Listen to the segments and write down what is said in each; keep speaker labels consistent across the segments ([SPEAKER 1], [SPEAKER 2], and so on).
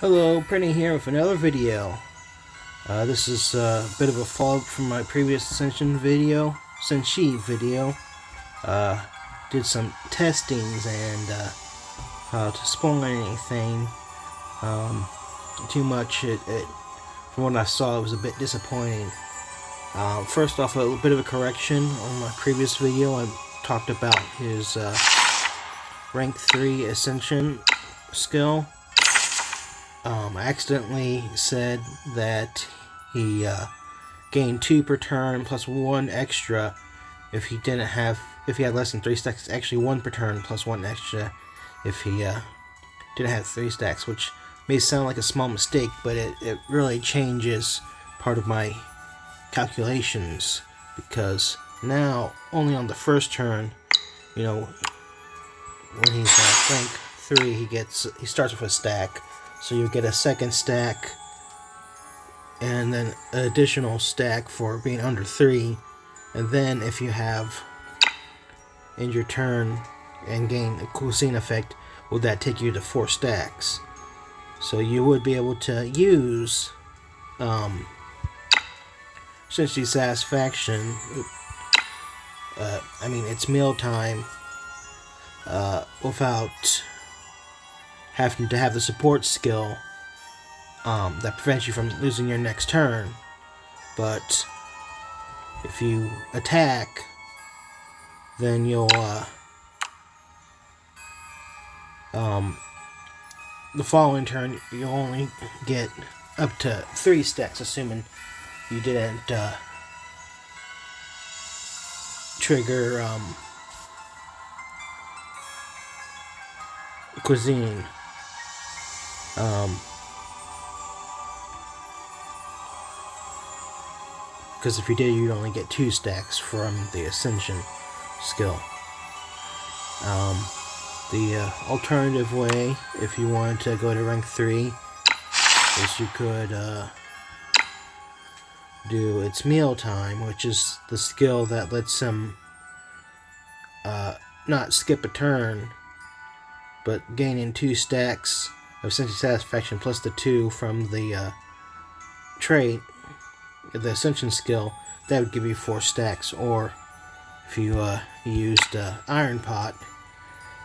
[SPEAKER 1] Hello, Prinny here with another video. This is a bit of a follow-up from my previous Senshi video. Did some testings and to spoil anything too much. From what I saw, it was a bit disappointing. First off, a little bit of a correction on my previous video. I talked about his rank 3 ascension skill. I accidentally said that he gained 2 per turn plus 1 extra if he had less than 3 stacks. It's actually 1 per turn plus 1 extra if he didn't have 3 stacks, which may sound like a small mistake, but it really changes part of my calculations, because now only on the first turn, when he's rank 3, he starts with a stack. So you get a second stack, and then an additional stack for being under 3. And then if you have in your turn and gain a cuisine effect, will that take you to 4 stacks? So you would be able to use Senshi Satisfaction. It's mealtime without having to have the support skill that prevents you from losing your next turn. But if you attack, then you'll the following turn you'll only get up to 3 stacks, assuming you didn't trigger cuisine. Because if you did, you'd only get 2 stacks from the Ascension skill. The alternative way, if you wanted to go to rank 3, is you could do its mealtime, which is the skill that lets him not skip a turn, but gaining 2 stacks of Senshi Satisfaction plus the 2 from the trait, the Ascension skill. That would give you 4 stacks. Or if you used Iron Pot,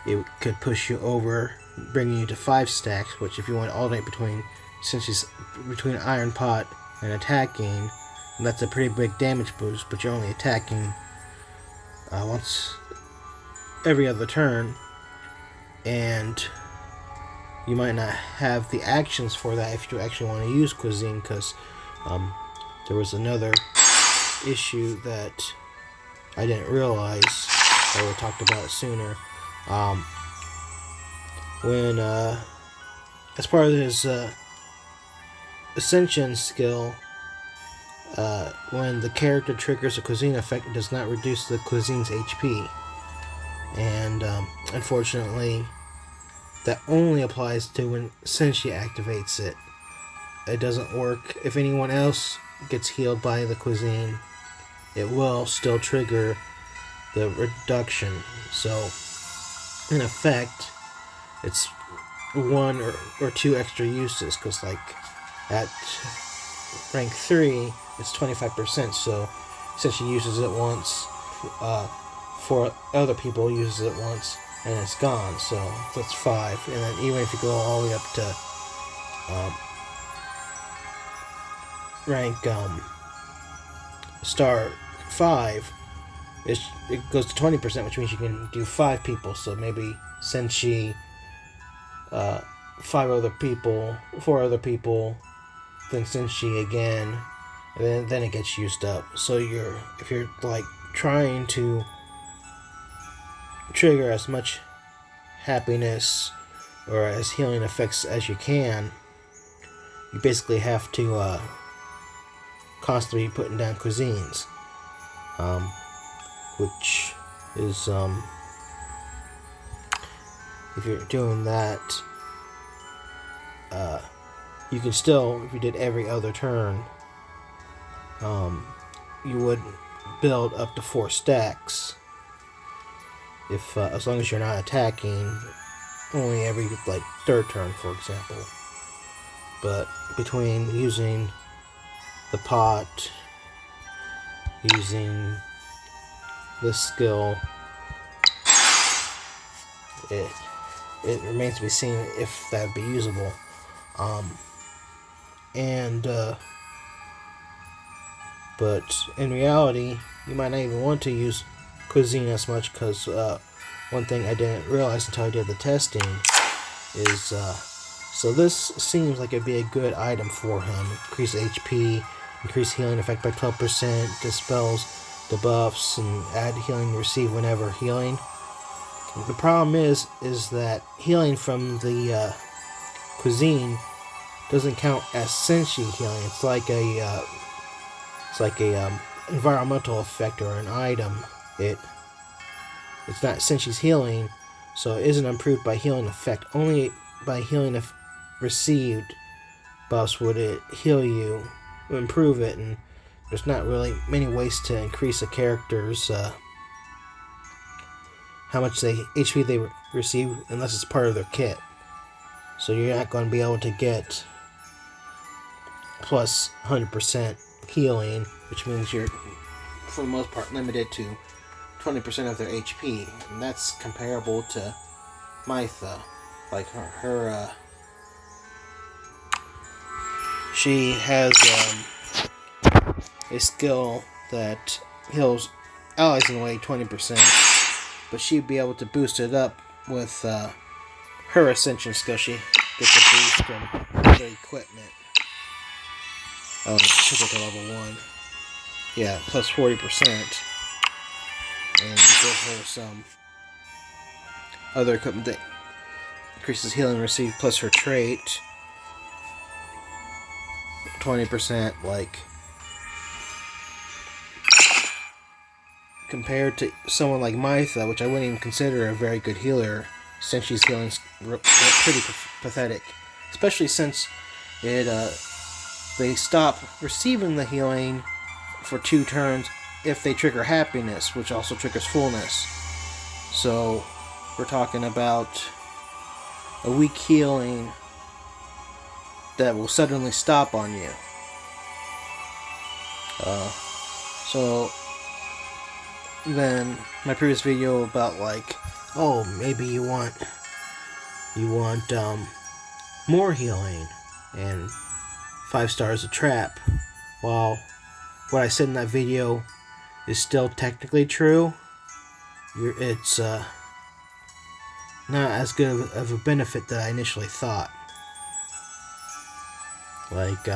[SPEAKER 1] it could push you over, bringing you to 5 stacks. Which, if you want to alternate between Iron Pot and attacking, that's a pretty big damage boost. But you're only attacking once every other turn, and you might not have the actions for that if you actually want to use cuisine, because there was another issue that I didn't realize. I would have talked about it sooner. When as part of his Ascension skill, when the character triggers a cuisine effect, it does not reduce the cuisine's HP. And unfortunately, that only applies to when Senshi activates it. It doesn't work if anyone else gets healed by the cuisine. It will still trigger the reduction. So, in effect, it's 1 or 2 extra uses, because like at rank 3, it's 25%. So, Senshi uses it once. 4 other people uses it once, and it's gone. So that's 5. And then even if you go all the way up to rank star 5, it goes to 20%, which means you can do 5 people. So maybe Senshi, 4 other people, then Senshi again, and then it gets used up. So if you're like trying to trigger as much happiness or as healing effects as you can, you basically have to constantly be putting down cuisines, which is if you're doing that, you can still, if you did every other turn, you would build up to 4 stacks. If as long as you're not attacking only every 3rd turn, for example. But between using the pot, using this skill, it remains to be seen if that would be usable. But in reality, you might not even want to use cuisine as much, because one thing I didn't realize until I did the testing is, so this seems like it'd be a good item for him. Increase HP, increase healing effect by 12%, dispels debuffs, and add healing to receive whenever healing. The problem is that healing from the cuisine doesn't count as Senshi healing. It's like a environmental effect or an item. It's not Senshi's healing, so it isn't improved by healing effect. Only by healing received buffs would it heal you, improve it, and there's not really many ways to increase a character's how much HP they receive unless it's part of their kit. So you're not going to be able to get plus 100% healing, which means you're for the most part limited to 20% of their HP, and that's comparable to Mytha. Like her she has a skill that heals allies in a way 20%, but she'd be able to boost it up with her Ascension skill. She gets a boost in other equipment. Oh, took it to level 1. Yeah, plus 40%. And you give her some other equipment that increases healing received plus her trait. 20%, like, compared to someone like Mytha, which I wouldn't even consider a very good healer, since she's healing's pretty pathetic. Especially since they stop receiving the healing for 2 turns if they trigger happiness, which also triggers fullness. So we're talking about a weak healing that will suddenly stop on you. So then my previous video about, like, oh, maybe you want more healing and 5 stars a trap. Well, what I said in that video is still technically true. It's not as good of a benefit that I initially thought. Like,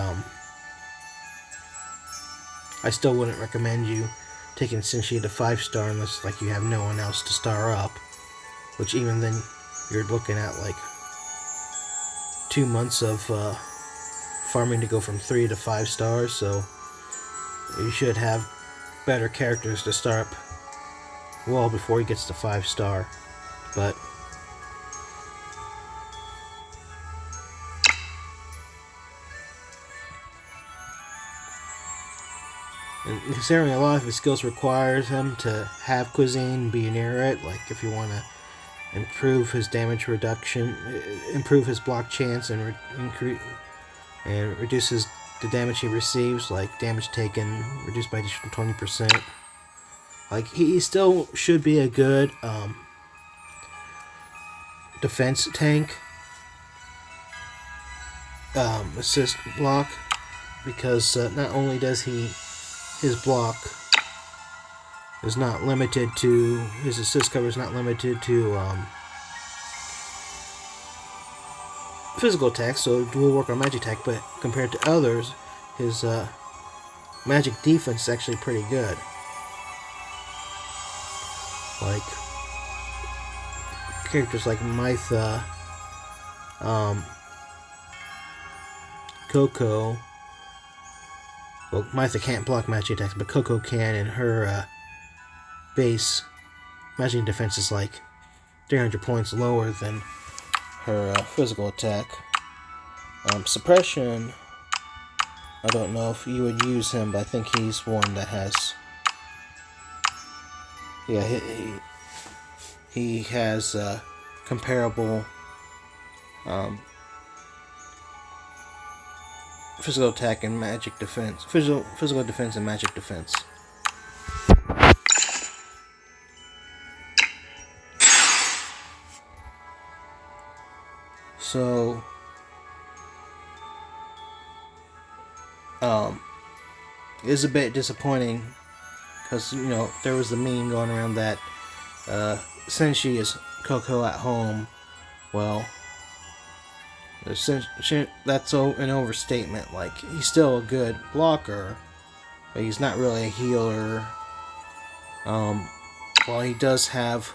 [SPEAKER 1] I still wouldn't recommend you taking Senshi to 5-star unless, like, you have no one else to star up. Which even then, you're looking at like 2 months of farming to go from 3 to 5 stars. So you should have better characters to star up well before he gets to 5-star. But and considering a lot of his skills requires him to have cuisine, be near it, like if you want to improve his damage reduction, improve his block chance, and reduces the damage he receives, like damage taken reduced by additional 20%. Like, he still should be a good defense tank, assist block, because not only does his block is not limited to, his assist cover is not limited to physical attacks, so it will work on magic attack, but compared to others, his magic defense is actually pretty good. Like, characters like Mytha, Coco. Well, Mytha can't block magic attacks, but Coco can, and her base magic defense is like 300 points lower than her physical attack. Suppression, I don't know if you would use him, but I think he's one that has, yeah, he has comparable physical attack and magic defense. Physical defense and magic defense. So, it is a bit disappointing because, you know, there was the meme going around that Senshi is Coco at home. Well, that's an overstatement. Like, he's still a good blocker, but he's not really a healer. While he does have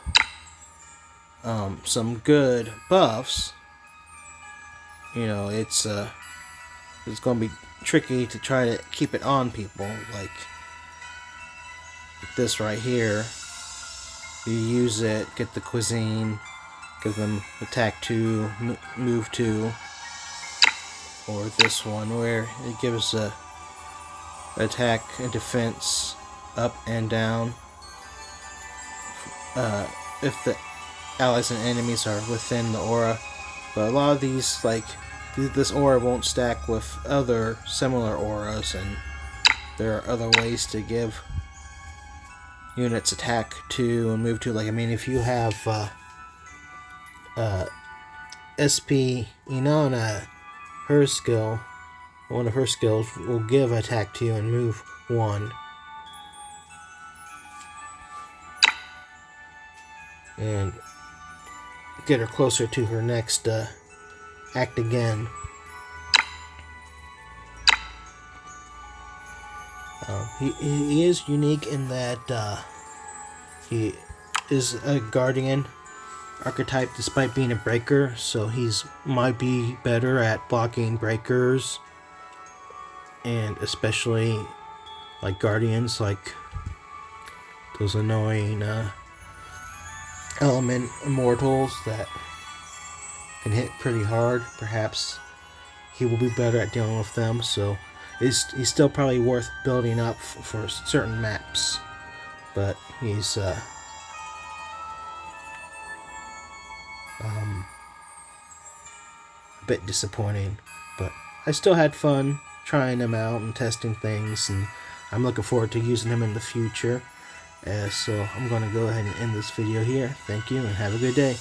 [SPEAKER 1] some good buffs, you know, it's going to be tricky to try to keep it on people. Like this right here, you use it, get the cuisine, give them attack 2, move 2, or this one where it gives a attack and defense up and down if the allies and enemies are within the aura. But a lot of these, like, this aura won't stack with other similar auras, and there are other ways to give units attack 2 and move 2. Like, I mean, if you have SP Inanna, her skill, one of her skills will give attack 2 and move 1. And get her closer to her next act again. He is unique in that he is a guardian archetype despite being a breaker, so he's might be better at blocking breakers, and especially like guardians, like those annoying element immortals that can hit pretty hard. Perhaps he will be better at dealing with them, so he's still probably worth building up for certain maps, but he's a bit disappointing. But I still had fun trying him out and testing things, and I'm looking forward to using him in the future. So I'm going to go ahead and end this video here. Thank you and have a good day.